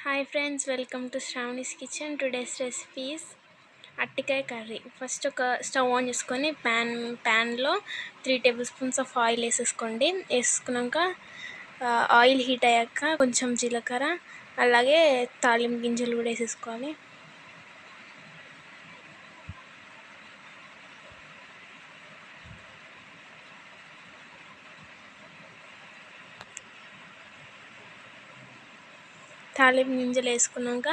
Hi friends, welcome to Shravani's kitchen. Today's recipes అట్టికాయ curry. First ఒక stove on చేసుకొని ప్యాన్లో 3 టేబుల్ స్పూన్స్ ఆఫ్ ఆయిల్ వేసేసుకోండి. వేసుకున్నాక ఆయిల్ హీట్ అయ్యాక కొంచెం జీలకర్ర అలాగే తాలింపు గింజలు కూడా వేసేసుకోవాలి. తాలింపు గింజలు వేసుకున్నాక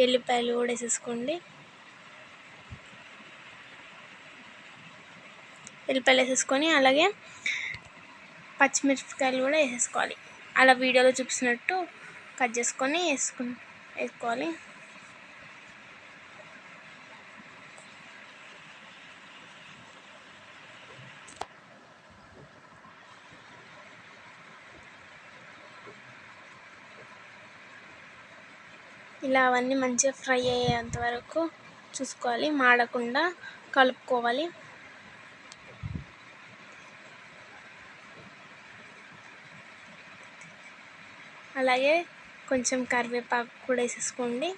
ఎల్లిపాయలు కూడా వేసేసుకోండి. ఎల్లిపాయలు వేసేసుకొని అలాగే పచ్చిమిరపకాయలు కూడా వేసేసుకోవాలి. అలా వీడియోలో చూపిస్తున్నట్టు కట్ చేసుకొని వేసుకోవాలి. ఇలా అవన్నీ మంచిగా ఫ్రై అయ్యేంత వరకు చూసుకోవాలి, మాడకుండా కలుపుకోవాలి. అలాగే కొంచెం కరివేపాకు కూడా వేసేసుకోండి.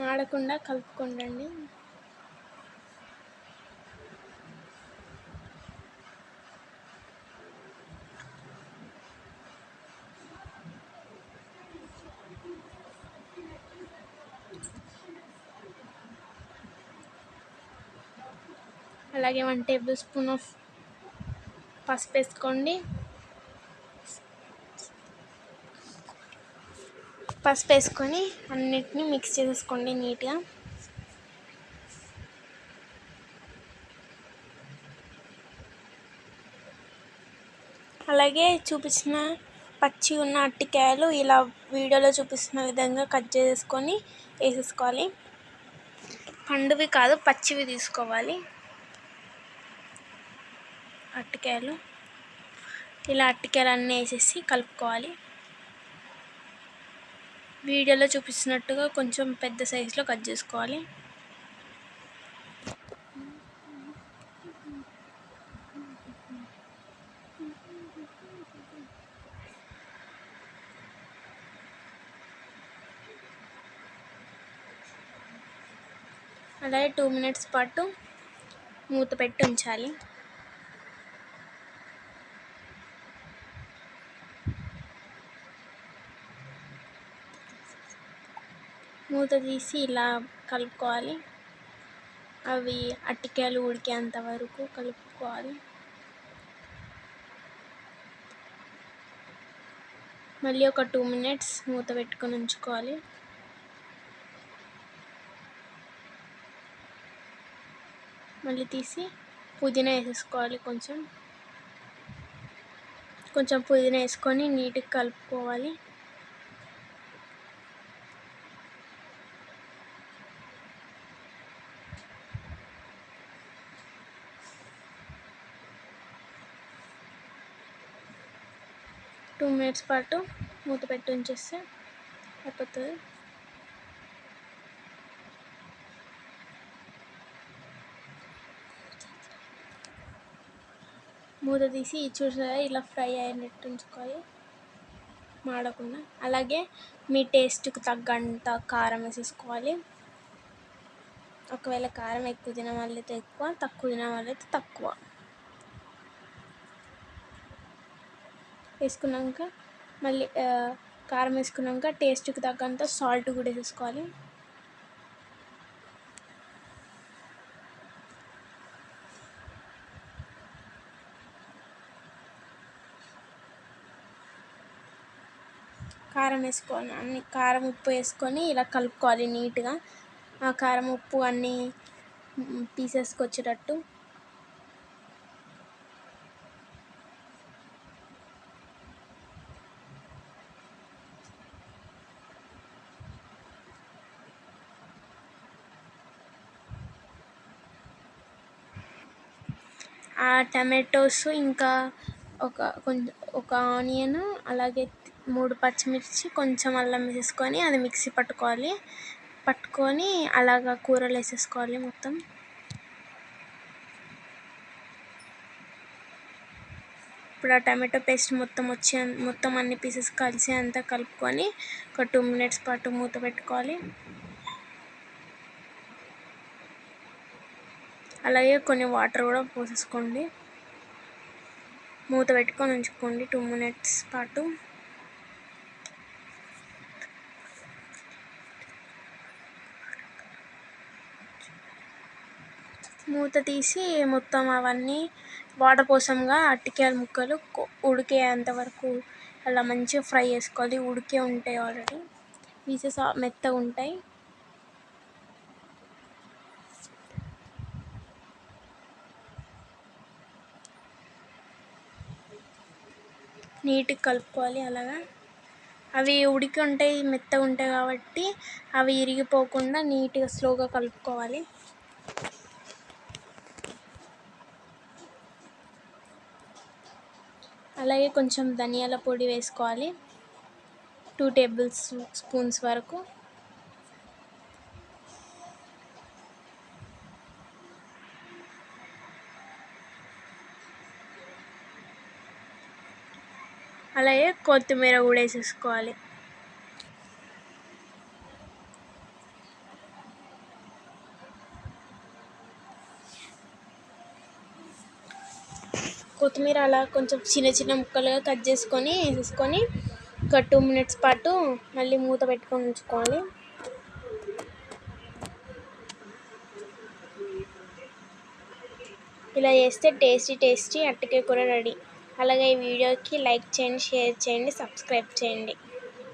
మాడకుండా కలుపుకోండి. అలాగే 1 టేబుల్ స్పూన్ ఆఫ్ పసుపు వేసుకోండి. పసుపు వేసుకొని అన్నిటినీ మిక్స్ చేసేసుకోండి నీట్గా. అలాగే చూపించిన పచ్చి ఉన్న అరటికాయలు ఇలా వీడియోలో చూపిస్తున్న విధంగా కట్ చేసుకొని వేసేసుకోవాలి. పండువి కాదు, పచ్చివి తీసుకోవాలి అరటికాయలు. ఇలా అరటికాయలు అన్నీ వేసేసి కలుపుకోవాలి. వీడియోలో చూపిస్తున్నట్టుగా కొంచెం పెద్ద సైజులో కట్ చేసుకోవాలి. అలాగే 2 minutes పాటు మూత పెట్టి ఉంచాలి. మూత తీసి ఇలా కలుపుకోవాలి. అవి అరటికాయలు ఉడికేంత వరకు కలుపుకోవాలి. మళ్ళీ ఒక 2 minutes మూత పెట్టుకొని ఉంచుకోవాలి. మళ్ళీ తీసి పుదీనా వేసేసుకోవాలి. కొంచెం పుదీనా వేసుకొని నీట్గా కలుపుకోవాలి. టూ మినిట్స్ పాటు మూత పెట్టి ఉంచేస్తే అయిపోతుంది. మూత తీసి చూసారా, ఇలా ఫ్రై అయినట్టు ఉంచుకోవాలి, మాడకుండా. అలాగే మీ టేస్ట్కి తగ్గంత కారం వేసేసుకోవాలి. ఒకవేళ కారం ఎక్కువ తినే వాళ్ళైతే ఎక్కువ, తక్కువ తినే వాళ్ళైతే తక్కువ వేసుకున్నాక మళ్ళీ కారం వేసుకున్నాక టేస్ట్కి తగ్గంత సాల్ట్ కూడా వేసేసుకోవాలి. కారం ఉప్పు వేసుకొని ఇలా కలుపుకోవాలి నీట్గా. ఆ కారం ఉప్పు అన్నీ పీసెస్కి వచ్చేటట్టు. ఆ టమాటోస్ ఇంకా ఒక ఆనియన్, అలాగే 3 పచ్చిమిర్చి, కొంచెం అల్లం వేసుకొని అది మిక్సీ పట్టుకొని అలాగా కూరలో వేసేసుకోవాలి మొత్తం. ఇప్పుడు ఆ టమాటో పేస్ట్ మొత్తం అన్ని పీసెస్ కలిసి అంతా కలుపుకొని ఒక 2 మినిట్స్ పాటు మూత పెట్టుకోవాలి. అలాగే కొన్ని వాటర్ కూడా పోసేసుకోండి. మూత పెట్టుకొని ఉంచుకోండి 2 మినిట్స్ పాటు. మూత తీసి మొత్తం అవన్నీ వాటర్ పోసంగా అరటికాయల ముక్కలు ఉడికేంత వరకు అలా మంచిగా ఫ్రై చేసుకోవాలి. ఉడికే ఉంటాయి, ఆల్రెడీ పీసెస్ మెత్తగా ఉంటాయి. నీట్గా కలుపుకోవాలి. అలాగా అవి ఉడికి ఉంటాయి, మెత్తగా ఉంటాయి కాబట్టి అవి ఇరిగిపోకుండా నీట్గా స్లోగా కలుపుకోవాలి. అలాగే కొంచెం ధనియాల పొడి వేసుకోవాలి, 2 టేబుల్ స్పూన్స్ వరకు. అలాగే కొత్తిమీర కూడా వేసేసుకోవాలి. కొత్తిమీర అలా కొంచెం చిన్న చిన్న ముక్కలుగా కట్ చేసుకొని వేసేసుకొని ఒక 2 మినిట్స్ పాటు మళ్ళీ మూత పెట్టుకొని ఉంచుకోవాలి. ఇలా చేస్తే టేస్టీ అరటికాయ కూర రెడీ. అలాగే ఈ వీడియోకి లైక్ చేయండి, షేర్ చేయండి, సబ్స్క్రైబ్ చేయండి.